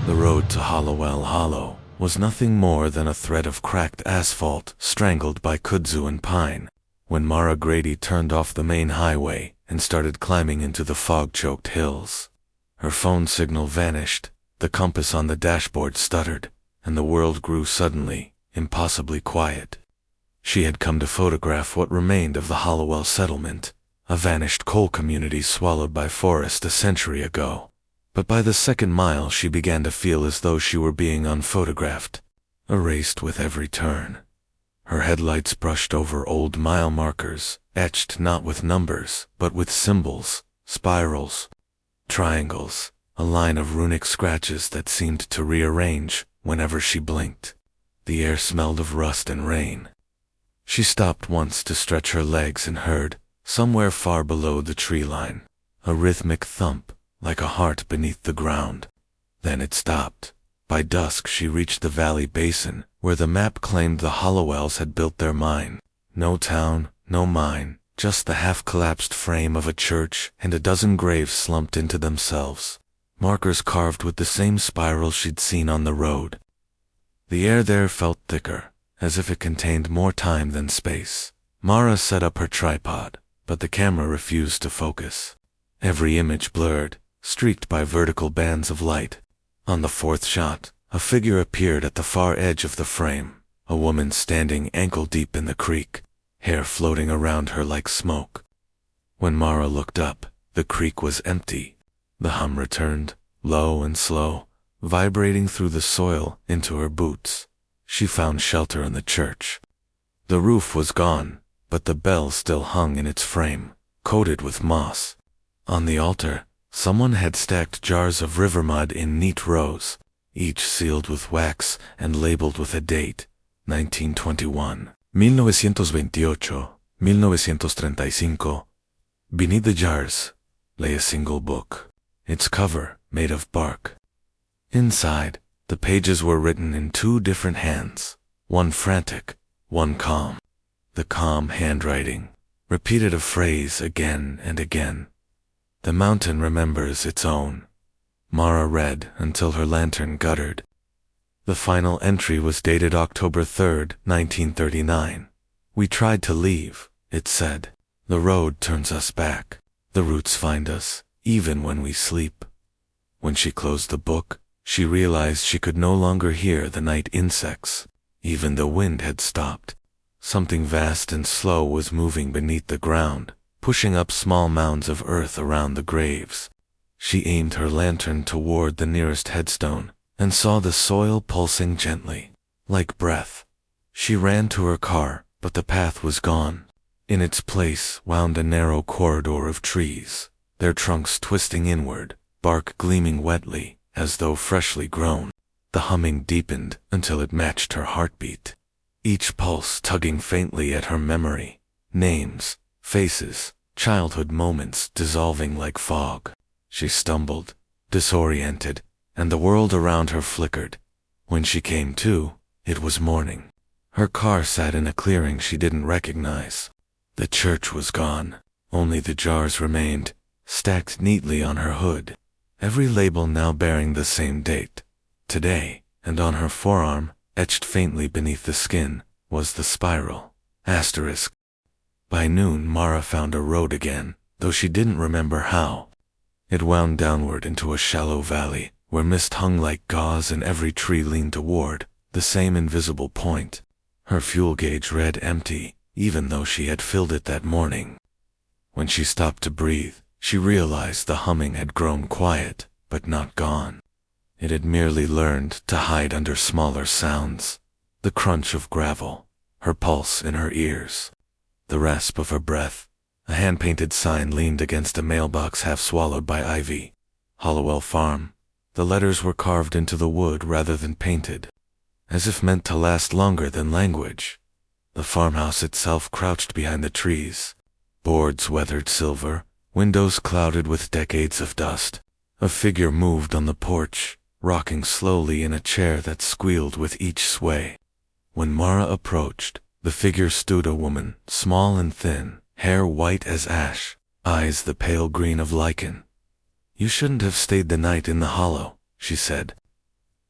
The road to Hollowell Hollow was nothing more than a thread of cracked asphalt strangled by kudzu and pine. When Mara Grady turned off the main highway and started climbing into the fog-choked hills, her phone signal vanished, the compass on the dashboard stuttered, and the world grew suddenly, impossibly quiet. She had come to photograph what remained of the Hollowell settlement, a vanished coal community swallowed by forest a century ago. But by the second mile she began to feel as though she were being unphotographed, erased with every turn. Her headlights brushed over old mile markers, etched not with numbers, but with symbols, spirals, triangles, a line of runic scratches that seemed to rearrange whenever she blinked. The air smelled of rust and rain. She stopped once to stretch her legs and heard, somewhere far below the tree line, a rhythmic thump, like a heart beneath the ground. Then it stopped. By dusk she reached the valley basin, where the map claimed the Hollowells had built their mine. No town, no mine, just the half-collapsed frame of a church and a dozen graves slumped into themselves, markers carved with the same spiral she'd seen on the road. The air there felt thicker, as if it contained more time than space. Mara set up her tripod, but the camera refused to focus. Every image blurred, streaked by vertical bands of light. On the fourth shot, a figure appeared at the far edge of the frame, a woman standing ankle-deep in the creek, hair floating around her like smoke. When Mara looked up, the creek was empty. The hum returned, low and slow, vibrating through the soil into her boots. She found shelter in the church. The roof was gone, but the bell still hung in its frame, coated with moss. On the altar, someone had stacked jars of river mud in neat rows, each sealed with wax and labeled with a date, 1921, 1928, 1935. Beneath the jars lay a single book, its cover made of bark. Inside, the pages were written in two different hands, one frantic, one calm. The calm handwriting repeated a phrase again and again. The mountain remembers its own. Mara read until her lantern guttered. The final entry was dated October 3rd, 1939. We tried to leave, it said. The road turns us back. The roots find us, even when we sleep. When she closed the book, she realized she could no longer hear the night insects. Even the wind had stopped. Something vast and slow was moving beneath the ground, pushing up small mounds of earth around the graves. She aimed her lantern toward the nearest headstone, and saw the soil pulsing gently, like breath. She ran to her car, but the path was gone. In its place wound a narrow corridor of trees, their trunks twisting inward, bark gleaming wetly, as though freshly grown. The humming deepened until it matched her heartbeat, each pulse tugging faintly at her memory, names, faces, childhood moments dissolving like fog. She stumbled, disoriented, and the world around her flickered. When she came to, it was morning. Her car sat in a clearing she didn't recognize. The church was gone. Only the jars remained, stacked neatly on her hood, every label now bearing the same date, today, and on her forearm, etched faintly beneath the skin, was the spiral, asterisk. By noon Mara found a road again, though she didn't remember how. It wound downward into a shallow valley, where mist hung like gauze and every tree leaned toward the same invisible point. Her fuel gauge read empty, even though she had filled it that morning. When she stopped to breathe, she realized the humming had grown quiet, but not gone. It had merely learned to hide under smaller sounds, the crunch of gravel, her pulse in her ears, the rasp of her breath. A hand-painted sign leaned against a mailbox half swallowed by ivy. Hollowell Farm. The letters were carved into the wood rather than painted, as if meant to last longer than language. The farmhouse itself crouched behind the trees, boards weathered silver, windows clouded with decades of dust. A figure moved on the porch, rocking slowly in a chair that squealed with each sway. When Mara approached, the figure stood a woman, small and thin, hair white as ash, eyes the pale green of lichen. "You shouldn't have stayed the night in the hollow," she said.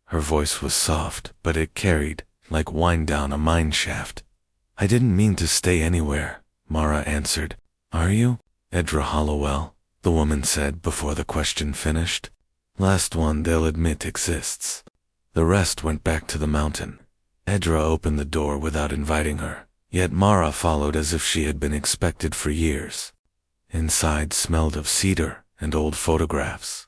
Her voice was soft, but it carried, like wine down a mine shaft. I didn't mean to stay anywhere, Mara answered. Are you? Edra Hollowell, the woman said before the question finished. Last one they'll admit exists. The rest went back to the mountain. Edra opened the door without inviting her, yet Mara followed as if she had been expected for years. Inside smelled of cedar and old photographs.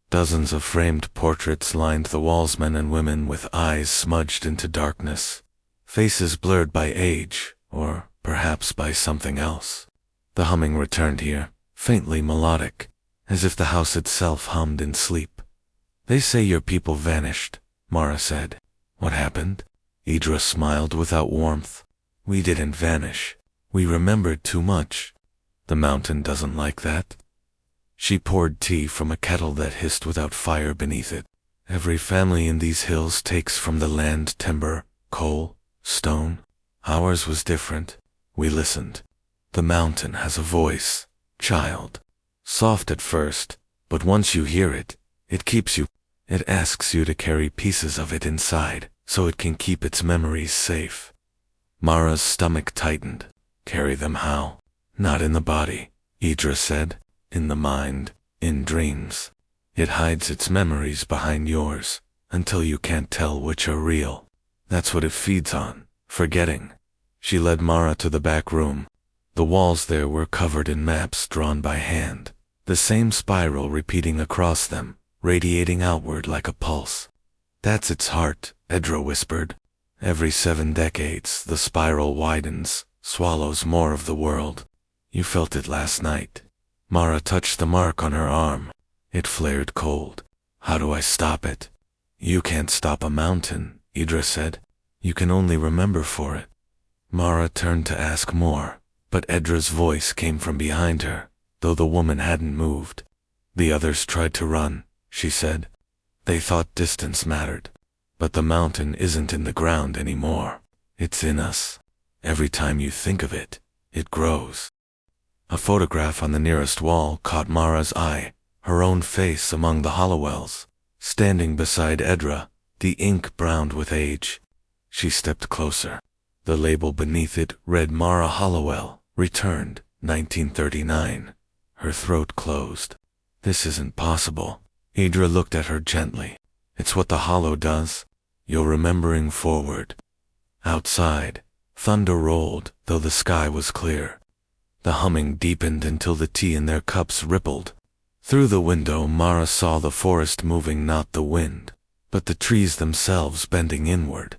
Dozens of framed portraits lined the walls, men and women with eyes smudged into darkness, faces blurred by age, or perhaps by something else. The humming returned here, faintly melodic, as if the house itself hummed in sleep. They say your people vanished, Mara said. What happened? Idra smiled without warmth. We didn't vanish. We remembered too much. The mountain doesn't like that. She poured tea from a kettle that hissed without fire beneath it. Every family in these hills takes from the land timber, coal, stone. Ours was different. We listened. The mountain has a voice, child. Soft at first, but once you hear it, it keeps you. It asks you to carry pieces of it inside, so it can keep its memories safe. Mara's stomach tightened. Carry them how? Not in the body, Idra said. In the mind, in dreams. It hides its memories behind yours, until you can't tell which are real. That's what it feeds on, forgetting. She led Mara to the back room. The walls there were covered in maps drawn by hand, the same spiral repeating across them, radiating outward like a pulse. That's its heart, Edra whispered. Every 7 decades, the spiral widens, swallows more of the world. You felt it last night. Mara touched the mark on her arm. It flared cold. How do I stop it? You can't stop a mountain, Idra said. You can only remember for it. Mara turned to ask more, but Edra's voice came from behind her, though the woman hadn't moved. The others tried to run, she said. They thought distance mattered. But the mountain isn't in the ground anymore. It's in us. Every time you think of it, it grows. A photograph on the nearest wall caught Mara's eye, her own face among the Hollowells, standing beside Edra, the ink browned with age. She stepped closer. The label beneath it read Mara Hollowell, returned, 1939. Her throat closed. This isn't possible. Idra looked at her gently. It's what the Hollow does. You're remembering forward. Outside, thunder rolled, though the sky was clear. The humming deepened until the tea in their cups rippled. Through the window, Mara saw the forest moving, not the wind, but the trees themselves bending inward,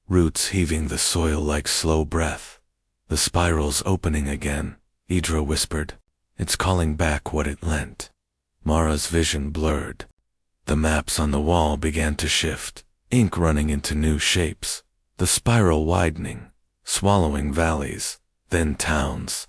roots heaving the soil like slow breath. The spirals opening again, Idra whispered. It's calling back what it lent. Mara's vision blurred. The maps on the wall began to shift, ink running into new shapes, the spiral widening, swallowing valleys, then towns.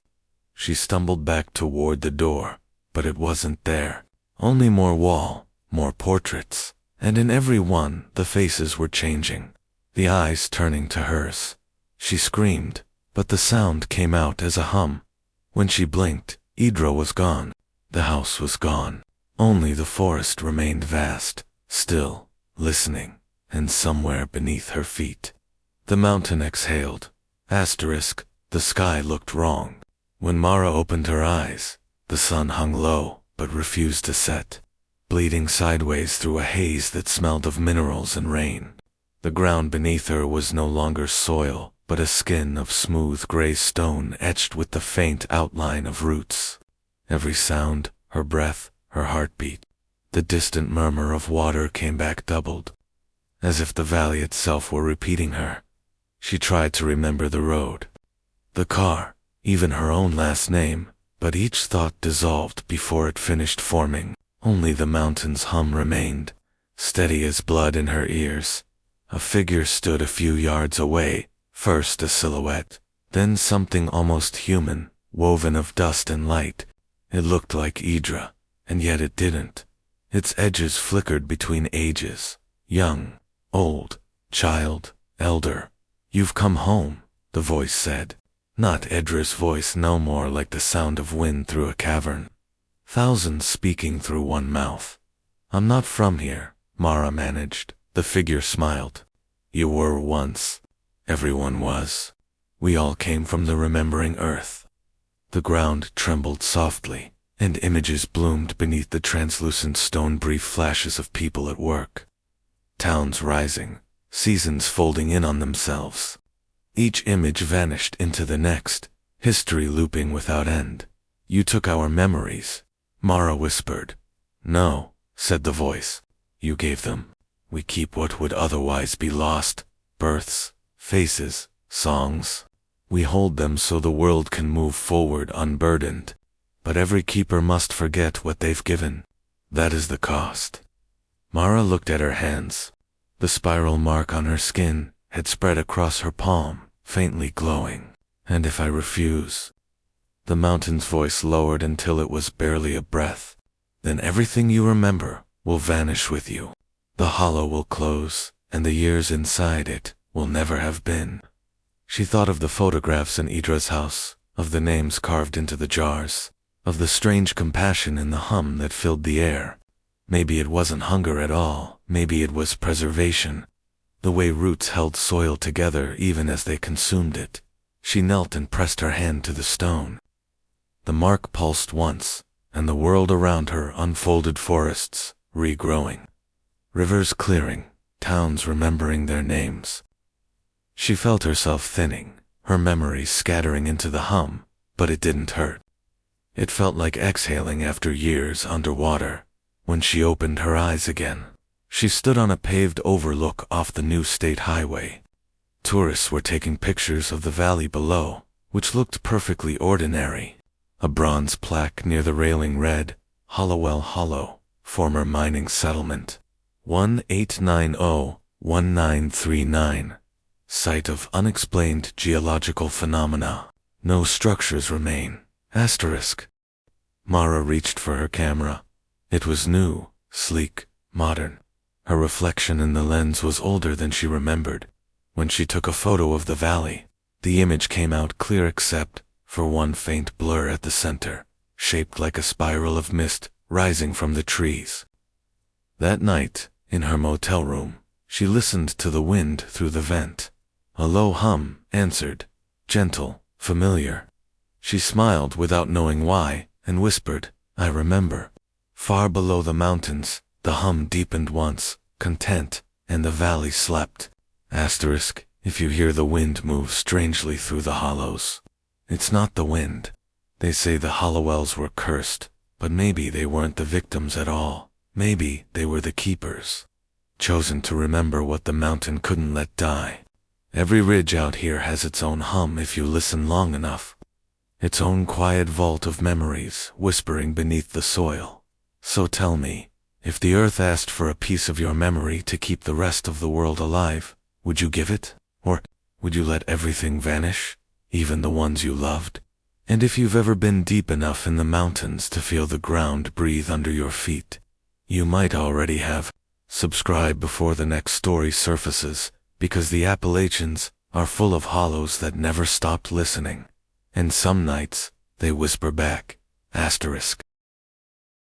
She stumbled back toward the door, but it wasn't there. Only more wall, more portraits, and in every one the faces were changing, the eyes turning to hers. She screamed, but the sound came out as a hum. When she blinked, Idra was gone. The house was gone. Only the forest remained vast, still, listening, and somewhere beneath her feet. The mountain exhaled. Asterisk, the sky looked wrong. When Mara opened her eyes, the sun hung low, but refused to set, bleeding sideways through a haze that smelled of minerals and rain. The ground beneath her was no longer soil, but a skin of smooth gray stone etched with the faint outline of roots. Every sound, her breath, her heartbeat, the distant murmur of water came back doubled, as if the valley itself were repeating her. She tried to remember the road, the car, even her own last name, but each thought dissolved before it finished forming. Only the mountain's hum remained, steady as blood in her ears. A figure stood a few yards away, first a silhouette, then something almost human, woven of dust and light. It looked like Idra, and yet it didn't. Its edges flickered between ages, young, old, child, elder. You've come home, the voice said. Not Edra's voice, no more like the sound of wind through a cavern. Thousands speaking through one mouth. I'm not from here, Mara managed. The The figure smiled. You were once. Everyone was. We all came from the remembering earth. The ground trembled softly, and images bloomed beneath the translucent stone, brief flashes of people at work. Towns rising, seasons folding in on themselves. Each image vanished into the next, history looping without end. You took our memories, Mara whispered. No, said the voice. You gave them. We keep what would otherwise be lost, births, faces, songs. We hold them so the world can move forward unburdened. But every keeper must forget what they've given. That is the cost. Mara looked at her hands. The spiral mark on her skin had spread across her palm, faintly glowing. And if I refuse? The mountain's voice lowered until it was barely a breath. Then everything you remember will vanish with you. The hollow will close, and the years inside it will never have been. She thought of the photographs in Idra's house, of the names carved into the jars, of the strange compassion in the hum that filled the air. Maybe it wasn't hunger at all, maybe it was preservation. The way roots held soil together even as they consumed it. She knelt and pressed her hand to the stone. The mark pulsed once, and the world around her unfolded, forests regrowing. Rivers clearing, towns remembering their names. She felt herself thinning, her memories scattering into the hum, but it didn't hurt. It felt like exhaling after years underwater. When she opened her eyes again, she stood on a paved overlook off the new state highway. Tourists were taking pictures of the valley below, which looked perfectly ordinary. A bronze plaque near the railing read, Hollowell Hollow, former mining settlement. 1890-1939. Site of unexplained geological phenomena. No structures remain. Asterisk. Mara reached for her camera. It was new, sleek, modern. Her reflection in the lens was older than she remembered. When she took a photo of the valley, the image came out clear except for one faint blur at the center, shaped like a spiral of mist rising from the trees. That night, in her motel room, she listened to the wind through the vent. A low hum answered, gentle, familiar. She smiled without knowing why, and whispered, I remember. Far below the mountains, the hum deepened once, content, and the valley slept. Asterisk, if you hear the wind move strangely through the hollows. It's not the wind. They say the Hollowells were cursed, but maybe they weren't the victims at all. Maybe they were the keepers. Chosen to remember what the mountain couldn't let die. Every ridge out here has its own hum if you listen long enough. Its own quiet vault of memories whispering beneath the soil. So tell me, if the earth asked for a piece of your memory to keep the rest of the world alive, would you give it? Or would you let everything vanish, even the ones you loved? And if you've ever been deep enough in the mountains to feel the ground breathe under your feet, you might already have. Subscribe before the next story surfaces, because the Appalachians are full of hollows that never stopped listening. And some nights, they whisper back, asterisk.